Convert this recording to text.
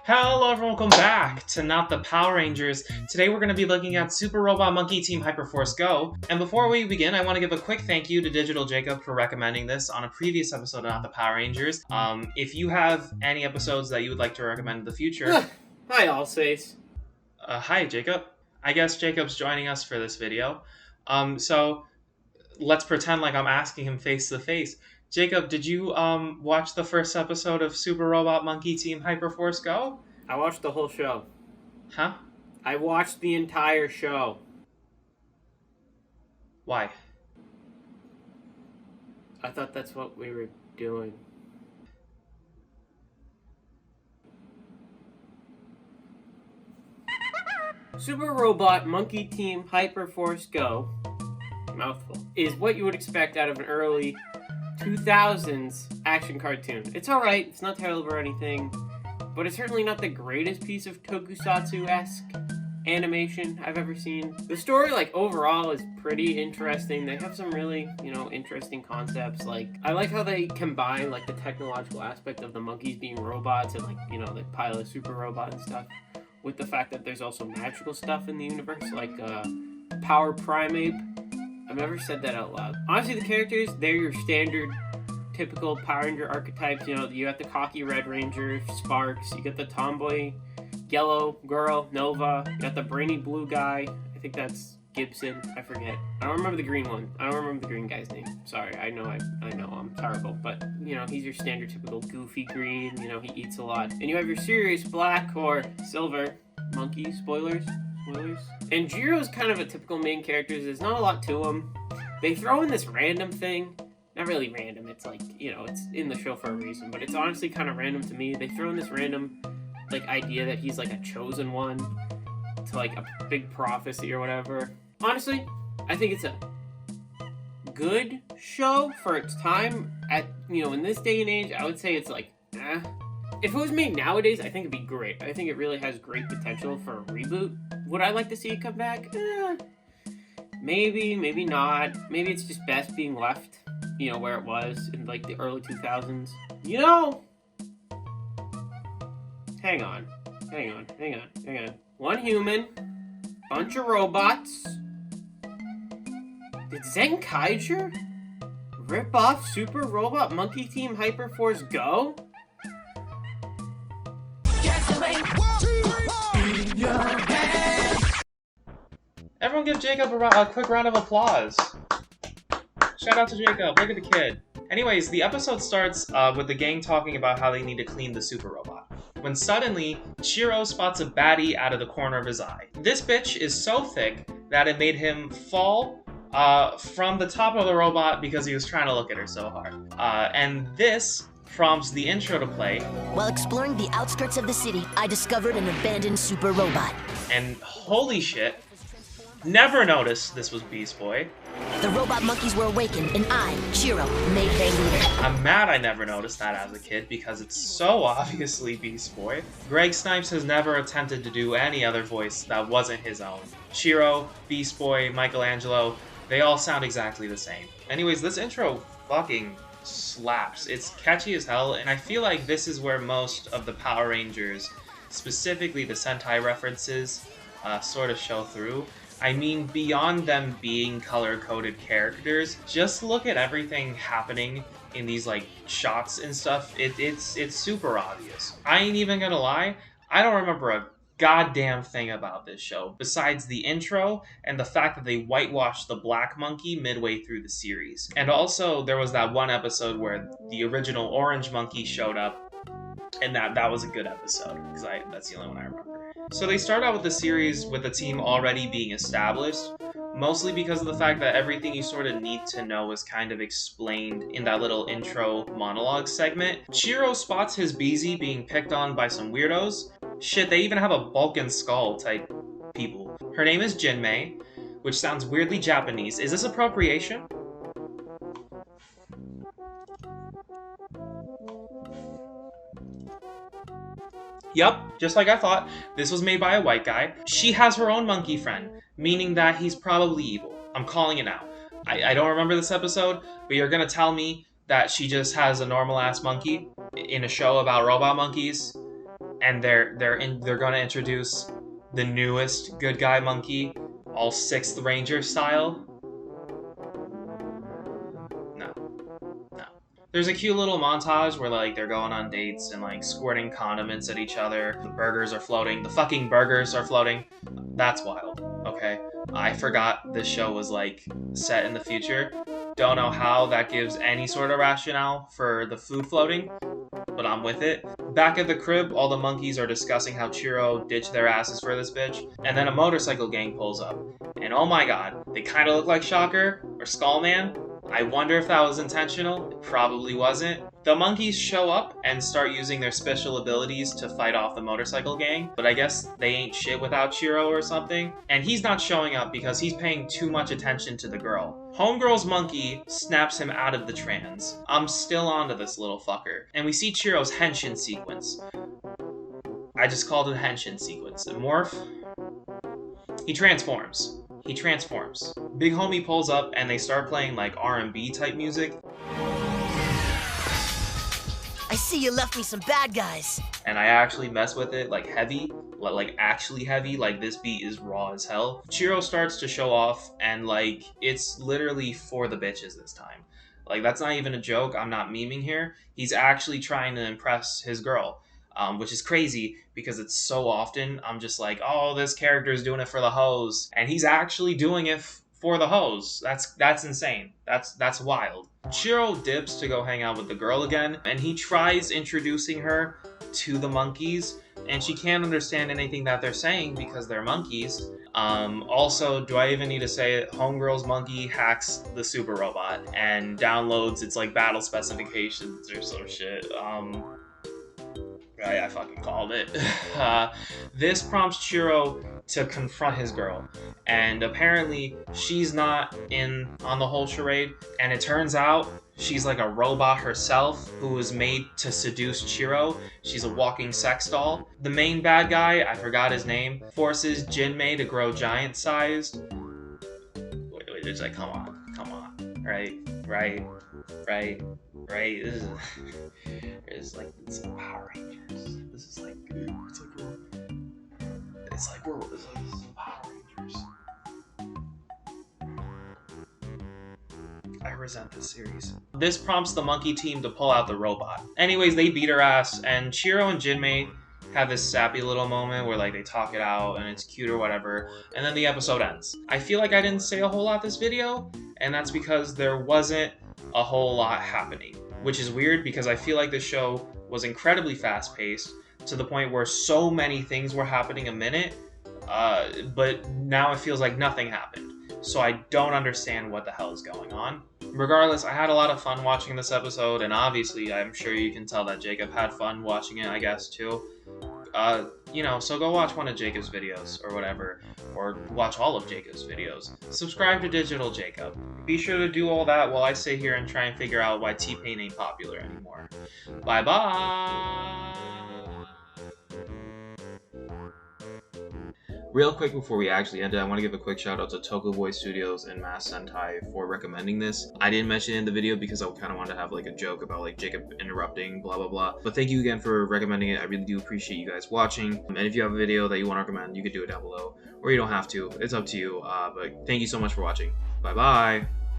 Hello everyone, welcome back to Not the Power Rangers. Today we're going to be looking at Super Robot Monkey Team Hyperforce Go. And before we begin, I want to give a quick thank you to Digital Jacob for recommending this on a previous episode of Not the Power Rangers. If you have any episodes that you would like to recommend in the future... Hi, Allsace. Hi, Jacob. I guess Jacob's joining us for this video. So let's pretend like I'm asking him face to face. Jacob, did you watch the first episode of Super Robot Monkey Team Hyperforce Go? I watched the whole show. Huh? I watched the entire show. Why? I thought that's what we were doing. Super Robot Monkey Team Hyperforce Go, mouthful, is what you would expect out of an early 2000s action cartoon. It's alright, it's not terrible or anything, but it's certainly not the greatest piece of Tokusatsu-esque animation I've ever seen. The story, overall is pretty interesting. They have some really, interesting concepts. I like how they combine, the technological aspect of the monkeys being robots and, they pilot a super robot and stuff, with the fact that there's also magical stuff in the universe, Power Primate. I've never said that out loud. Honestly, the characters, they're your standard, typical Power Ranger archetypes. You got the cocky Red Ranger, Sparks. You got the tomboy yellow girl, Nova. You got the brainy blue guy. I think that's Gibson. I forget. I don't remember the green one. I don't remember the green guy's name. Sorry, I know I'm terrible. But, he's your standard typical goofy green. He eats a lot. And you have your serious black or silver monkey. Spoilers. And Jiro's kind of a typical main character. There's not a lot to him. They throw in this random thing. Not really random. It's it's in the show for a reason. But it's honestly kind of random to me. They throw in this random, idea that he's, a chosen one to, a big prophecy or whatever. Honestly, I think it's a good show for its time. In this day and age, I would say it's, eh. If it was made nowadays, I think it'd be great. I think it really has great potential for a reboot. Would I like to see it come back? Maybe, maybe not. Maybe it's just best being left, where it was in, the early 2000s. Hang on. One human, bunch of robots. Did Zenkaiger rip off Super Robot Monkey Team Hyperforce Go? Everyone give Jacob a quick round of applause. Shout out to Jacob, look at the kid. Anyways, the episode starts with the gang talking about how they need to clean the super robot, when suddenly, Shiro spots a baddie out of the corner of his eye. This bitch is so thick that it made him fall from the top of the robot because he was trying to look at her so hard. And this prompts the intro to play. While exploring the outskirts of the city, I discovered an abandoned super robot. And holy shit, never noticed this was Beast Boy. The robot monkeys were awakened, and I, Shiro, made their leader. I'm mad I never noticed that as a kid, because it's so obviously Beast Boy. Greg Snipes has never attempted to do any other voice that wasn't his own. Shiro, Beast Boy, Michelangelo, they all sound exactly the same. Anyways, this intro fucking slaps. It's catchy as hell, and I feel like this is where most of the Power Rangers, specifically the Sentai references, sort of show through. I mean, beyond them being color-coded characters, just look at everything happening in these, shots and stuff. It's super obvious. I ain't even gonna lie, I don't remember a goddamn thing about this show, besides the intro and the fact that they whitewashed the black monkey midway through the series. And also, there was that one episode where the original orange monkey showed up, and that was a good episode, because that's the only one I remember. So they start out with the series with the team already being established, mostly because of the fact that everything you sort of need to know is kind of explained in that little intro monologue segment. Shiro spots his BZ being picked on by some weirdos. Shit, they even have a Vulcan skull type people. Her name is Jinmei, which sounds weirdly Japanese. Is this appropriation? Yup, just like I thought, this was made by a white guy. She has her own monkey friend, meaning that he's probably evil. I'm calling it now. I don't remember this episode, but you're gonna tell me that she just has a normal-ass monkey in a show about robot monkeys? and they're going to introduce the newest good guy monkey, all Sixth Ranger style. No. There's a cute little montage where like they're going on dates and like squirting condiments at each other. The burgers are floating. The fucking burgers are floating. That's wild. Okay. I forgot this show was like set in the future. Don't know how that gives any sort of rationale for the food floating, but I'm with it. Back at the crib, all the monkeys are discussing how Chiro ditched their asses for this bitch, and then a motorcycle gang pulls up. And oh my god, they kind of look like Shocker or Skullman. I wonder if that was intentional. It probably wasn't. The monkeys show up and start using their special abilities to fight off the motorcycle gang, but I guess they ain't shit without Chiro or something. And he's not showing up because he's paying too much attention to the girl. Homegirl's monkey snaps him out of the trance. I'm still onto this little fucker. And we see Chiro's henshin sequence. I just called it a henshin sequence. And Morph, he transforms. Big homie pulls up and they start playing like R&B type music. I see you left me some bad guys. And I actually mess with it like heavy, like actually heavy, like this beat is raw as hell. Chiro starts to show off and like it's literally for the bitches this time. Like that's not even a joke, I'm not memeing here. He's actually trying to impress his girl. Which is crazy because it's so often I'm just like, oh, this character is doing it for the hoes, and he's actually doing it for the hoes. That's insane. That's wild. Chiro dips to go hang out with the girl again, and he tries introducing her to the monkeys, and she can't understand anything that they're saying because they're monkeys. Also, do I even need to say it? Homegirl's monkey hacks the super robot and downloads its like battle specifications or some shit. I fucking called it. This prompts Chiro to confront his girl, and apparently she's not in on the whole charade, and it turns out she's like a robot herself who was made to seduce Chiro. She's a walking sex doll. The main bad guy, I forgot his name, forces Jinmei to grow giant-sized. Wait, it's like, come on. Right. It's like it's like Power Rangers. This is like this is Power Rangers. I resent this series. This prompts the monkey team to pull out the robot. Anyways, they beat her ass, and Chiro and Jinmei have this sappy little moment where like they talk it out and it's cute or whatever, and then the episode ends. I feel like I didn't say a whole lot this video, and that's because there wasn't a whole lot happening, which is weird because I feel like the show was incredibly fast-paced to the point where so many things were happening a minute, but now it feels like nothing happened. So I don't understand what the hell is going on. Regardless, I had a lot of fun watching this episode, and obviously I'm sure you can tell that Jacob had fun watching it, I guess, too. So go watch one of Jacob's videos or whatever, or watch all of Jacob's videos. Subscribe to Digital Jacob. Be sure to do all that while I sit here and try and figure out why T-Pain ain't popular anymore. Bye-bye! Real quick before we actually end it, I want to give a quick shout out to Toko Boy Studios and Mass Sentai for recommending this. I didn't mention it in the video because I kind of wanted to have like a joke about like Jacob interrupting, blah blah blah. But thank you again for recommending it. I really do appreciate you guys watching. And if you have a video that you want to recommend, you can do it down below. Or you don't have to. It's up to you. But thank you so much for watching. Bye bye!